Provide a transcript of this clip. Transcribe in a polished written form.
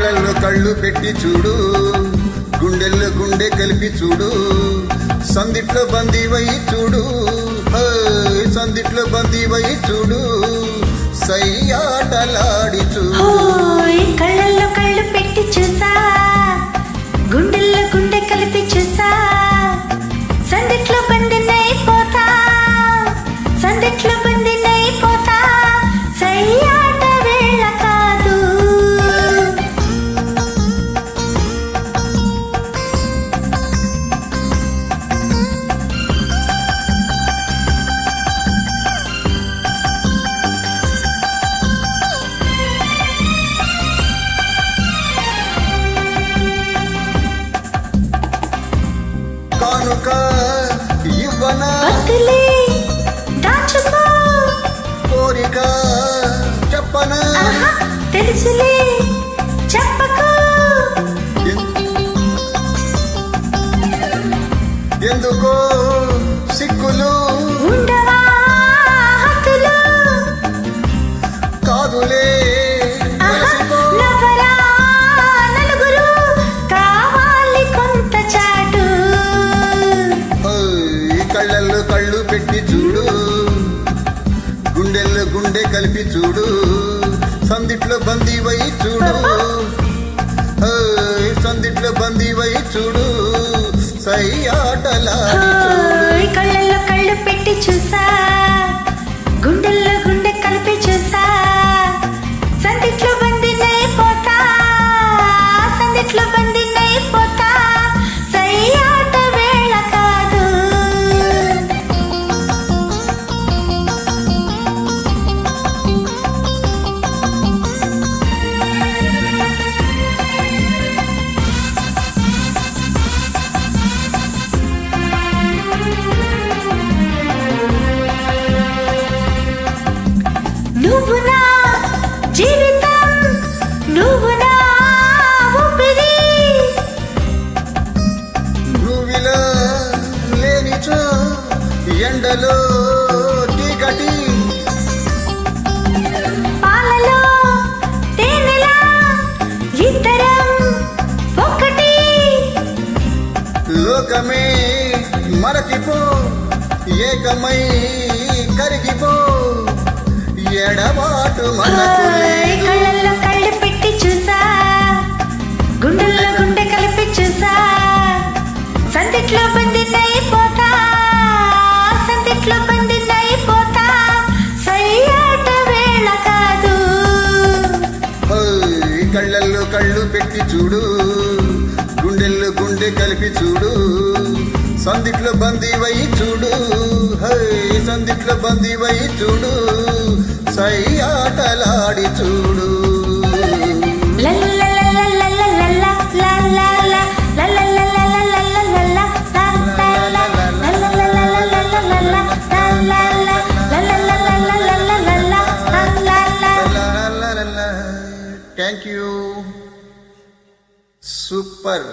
కళ్ళల్లో కళ్ళు పెట్టి చూడు, గుండెల్లో గుండె కలిపి చూడు, సందిట్లో బందీవై చూడు, సందిట్లో బందీవై చూడు, సయ్యాటలాడి చూడు. కళ్ళల్లో కళ్ళు పెట్టి చూసా, గుండెల్లో గుండె కలిపి చూసా, సందిట్లో బందినైపోతా, సందిట్లో బందినైపోతా, సయ్యాట వేళ కాదు. కానుక ఇవ్వనా, బతులే దాచుకో, కోరిక చెప్పనా, తెలుసులే చెప్పకు, ఎందుకో సిక్కులు ఉండవా హద్దులు, కాదులే నవ్వరా నలుగురు, కావాలి కొంత చాటు. కళ్ళల్లో కళ్ళు పెట్టి చూడు, గుండెల్లో గుండె కలిపి చూడు, సందిట్లో బందీవై చూడు, సందిట్లో బందీవై చూడు, సయ్యాటలాడి చూడు. కళ్ళల్లో కళ్ళు పెట్టి చూసా, గుండెల్లో గుండె కలిపి చూసా, సందిట్లో బందినైపోతా, సందిట్లో బందినైపోతా, సయ్యాట వేళ కాదు. నువ్వు నా జీవితం, నువ్వు నా ఊపిరి, నువ్విలా లేనిచో ఎండలో చీకటి, పాలలో తేనెలా ఇద్దరం ఒకటి, లోకమే మరచిపో, ఏకమై కరిగిపో, ఎడబాటు మనకు లేదు. కళ్ళల్లో కళ్ళు పెట్టి చూసా, గుండెల్లో గుండె కలిపి చూసా, సందిట్లో బందినైపోతా, సందిట్లో బందినైపోతా, సయ్యాట వేళ కాదు. కళ్ళల్లో కళ్ళు పెట్టి చూడు, గుండెల్లో గుండె కలిపి చూడు, సందిట్లో బందీవై చూడు, సందిట్లో బందీవై చూడు, సయ్యాటలాడి చూడు. Thank you. సూపర్.